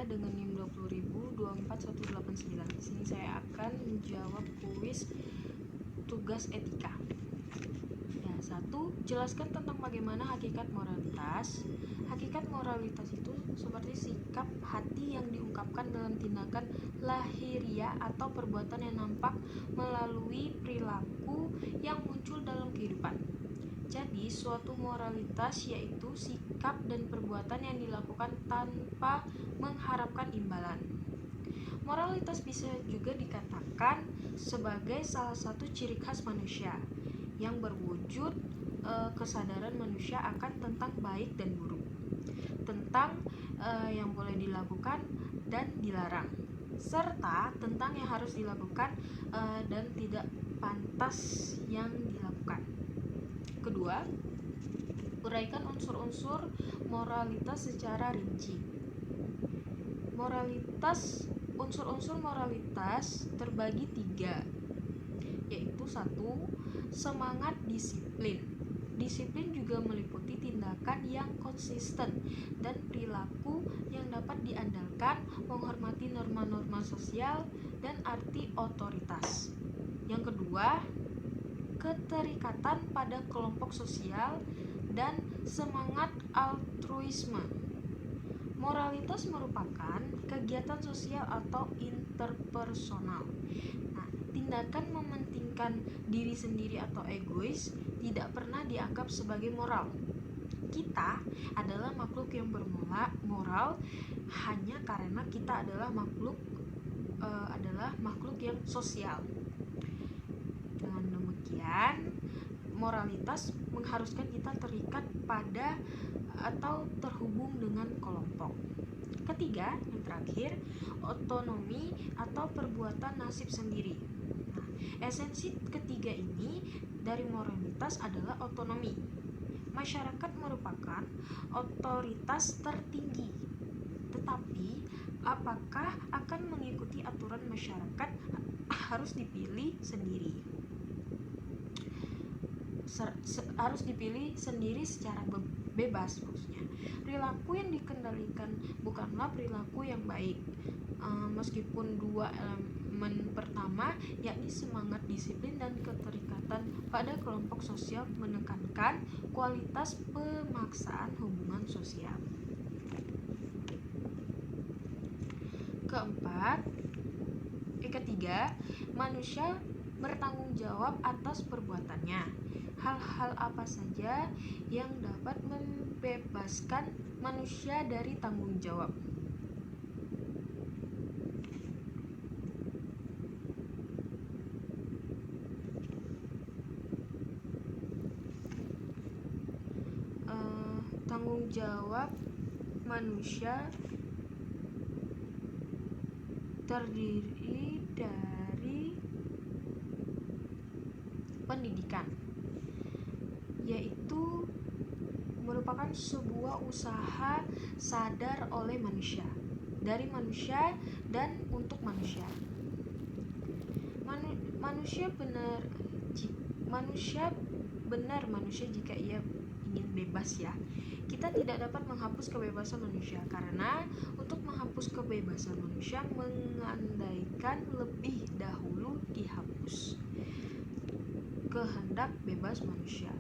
saya dengan NIM 20.000-24189. Di sini saya akan menjawab kuis tugas etika. Ya, 1. Jelaskan tentang bagaimana hakikat moralitas. Hakikat moralitas itu seperti sikap hati yang diungkapkan dalam tindakan lahiriah atau perbuatan yang nampak melalui perilaku yang muncul dalam kehidupan. Jadi, suatu moralitas yaitu sikap dan perbuatan yang dilakukan tanpa mengharapkan imbalan. Moralitas bisa juga dikatakan sebagai salah satu ciri khas manusia yang berwujud kesadaran manusia akan tentang baik dan buruk, tentang yang boleh dilakukan dan dilarang, serta tentang yang harus dilakukan dan tidak pantas yang dilakukan. Kedua, uraikan unsur-unsur moralitas secara rinci. Unsur-unsur moralitas terbagi 3, yaitu 1. Semangat disiplin. Disiplin juga meliputi tindakan yang konsisten dan perilaku yang dapat diandalkan, menghormati norma-norma sosial dan arti otoritas. Yang kedua, keterikatan pada kelompok sosial dan semangat altruisme. Moralitas merupakan kegiatan sosial atau interpersonal. Nah, tindakan mementingkan diri sendiri atau egois tidak pernah dianggap sebagai moral. Kita adalah makhluk yang bermoral hanya karena kita adalah makhluk yang sosial. Dengan demikian, moralitas mengharuskan kita terikat pada atau terhubung dengan kelompok. Ketiga, yang terakhir, otonomi atau perbuatan nasib sendiri. Nah, esensi ketiga ini dari moralitas adalah otonomi. Masyarakat merupakan otoritas tertinggi, tetapi apakah akan mengikuti aturan masyarakat harus dipilih sendiri. Harus dipilih sendiri secara bebas maksudnya. Perilaku yang dikendalikan bukanlah perilaku yang baik. Meskipun dua elemen pertama, yakni semangat disiplin dan keterikatan pada kelompok sosial, menekankan kualitas pemaksaan hubungan sosial. Ketiga, manusia bertanggung jawab atas perbuatannya. Hal-hal apa saja yang dapat membebaskan manusia dari tanggung jawab? Tanggung jawab manusia terdiri dari pendidikan, yaitu merupakan sebuah usaha sadar oleh manusia, dari manusia dan untuk manusia. Manusia jika ia ingin bebas ya. Kita tidak dapat menghapus kebebasan manusia, karena untuk menghapus kebebasan manusia mengandaikan lebih dahulu dihapus kehendak bebas manusia.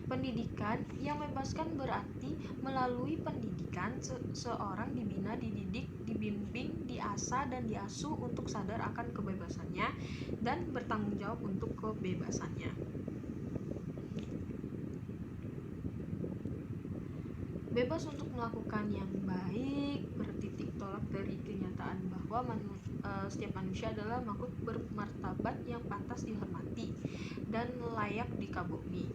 Pendidikan yang membebaskan berarti melalui pendidikan seorang dibina, dididik, dibimbing, diasah dan diasuh untuk sadar akan kebebasannya dan bertanggung jawab untuk kebebasannya. Bebas untuk melakukan yang baik bertitik tolak dari kenyataan bahwa setiap manusia adalah makhluk bermartabat yang pantas dihormati dan layak dikagumi.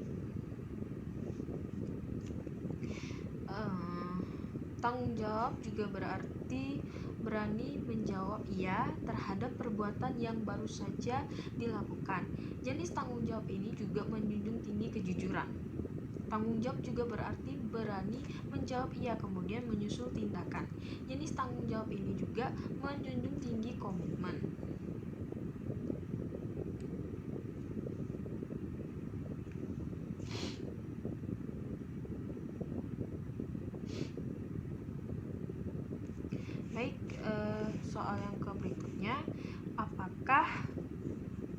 Tanggung jawab juga berarti berani menjawab iya terhadap perbuatan yang baru saja dilakukan. Jenis tanggung jawab ini juga menjunjung tinggi kejujuran. Tanggung jawab juga berarti berani menjawab iya kemudian menyusul tindakan. Jenis tanggung jawab ini juga menjunjung tinggi komitmen.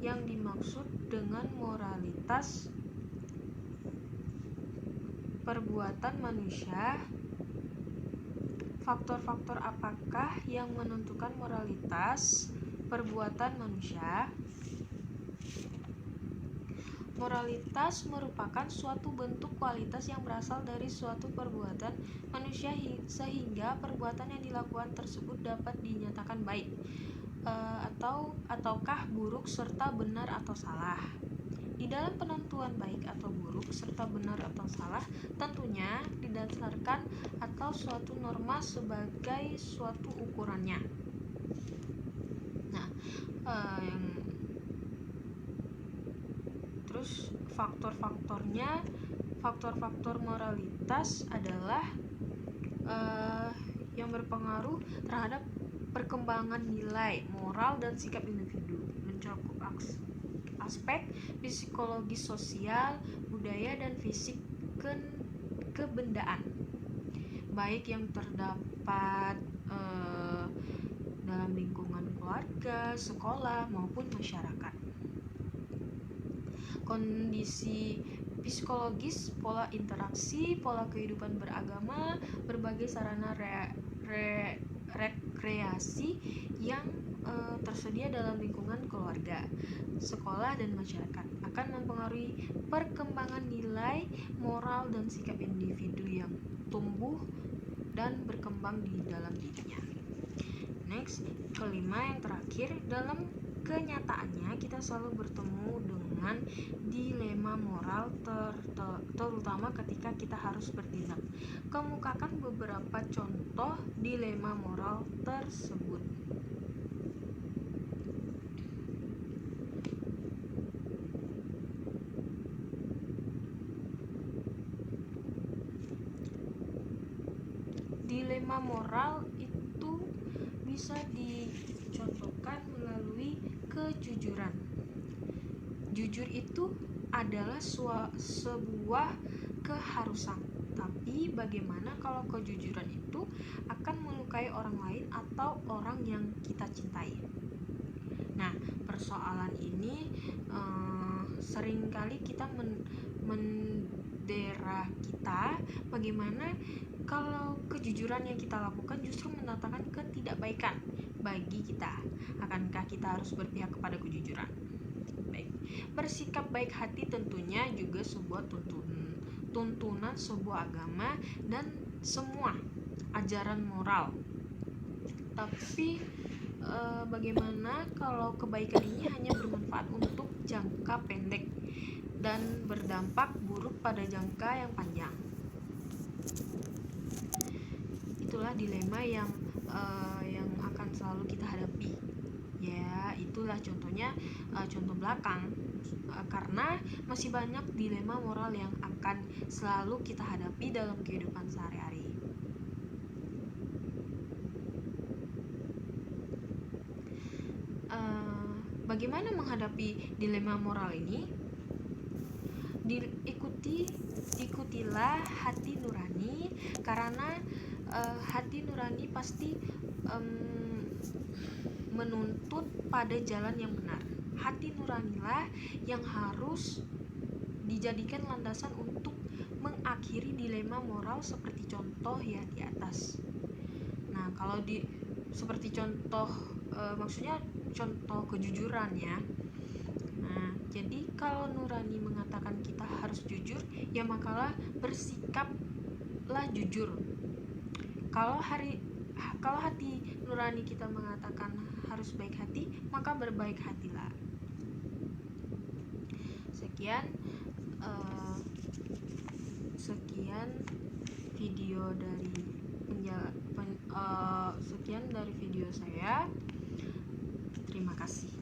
yang dimaksud dengan moralitas perbuatan manusia. Faktor-faktor apakah yang menentukan moralitas perbuatan manusia? Moralitas merupakan suatu bentuk kualitas yang berasal dari suatu perbuatan manusia sehingga perbuatan yang dilakukan tersebut dapat dinyatakan baik ataukah buruk serta benar atau salah. Di dalam penentuan baik atau buruk serta benar atau salah tentunya didasarkan atau suatu norma sebagai suatu ukurannya. Nah, terus faktor moralitas adalah yang berpengaruh terhadap perkembangan nilai moral dan sikap individu, mencakup aspek psikologis, sosial, budaya, dan fisik kebendaan, baik yang terdapat dalam lingkungan keluarga, sekolah, maupun masyarakat. Kondisi psikologis, pola interaksi, pola kehidupan beragama, berbagai sarana rekreasi yang tersedia dalam lingkungan keluarga, sekolah, dan masyarakat akan mempengaruhi perkembangan nilai moral dan sikap individu yang tumbuh dan berkembang di dalam dirinya. Next, kelima yang terakhir, dalam kenyataannya kita selalu bertemu dengan dilema moral terutama ketika kita harus bertindak. Kemukakan beberapa contoh dilema moral tersebut. Dilema moral itu bisa dicontohkan melalui kejujuran. Jujur itu adalah sebuah keharusan, tapi bagaimana kalau kejujuran itu akan melukai orang lain atau orang yang kita cintai? Nah, persoalan ini seringkali kita mendera kita, bagaimana kalau kejujuran yang kita lakukan justru mendatangkan ketidakbaikan bagi kita. Akankah kita harus berpihak kepada kejujuran? Baik. Bersikap baik hati tentunya juga sebuah tuntunan sebuah agama dan semua ajaran moral. Tapi bagaimana kalau kebaikan ini hanya bermanfaat untuk jangka pendek dan berdampak buruk pada jangka yang panjang? Itulah dilema yang akan selalu kita hadapi. Ya, itulah contohnya, contoh belakang, karena masih banyak dilema moral yang akan selalu kita hadapi dalam kehidupan sehari-hari. Bagaimana menghadapi dilema moral ini? Ikutilah hati nurani, karena hati nurani pasti menuntut pada jalan yang benar. Hati nuranilah yang harus dijadikan landasan untuk mengakhiri dilema moral seperti contoh yang di atas. Nah, kalau seperti contoh maksudnya contoh kejujuran ya. Nah, jadi kalau nurani mengatakan kita harus jujur, ya makalah bersikaplah jujur. Kalau hati nurani kita mengatakan harus baik hati, maka berbaik hatilah. Sekian video dari video saya. Terima kasih.